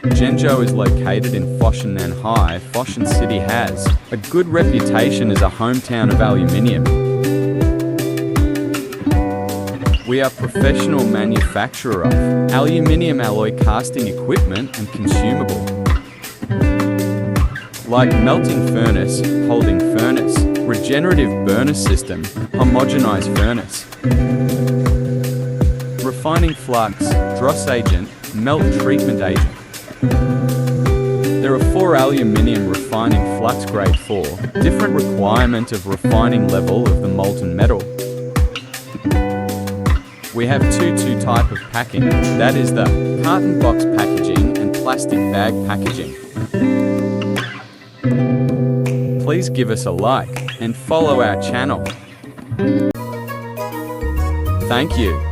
Zhengzhou is located in Foshan Nanhai. Foshan City has a good reputation as a hometown of aluminium. We are professional manufacturer of aluminium alloy casting equipment and consumable, like melting furnace, holding furnace, regenerative burner system, homogenized furnace, refining flux, Dross agent, melt treatment agent. There are 4 aluminium refining flux grade 4, different requirement of refining level of the molten metal. We have two type of packing, that is the carton box packaging and plastic bag packaging. Please give us a like and follow our channel. Thank you.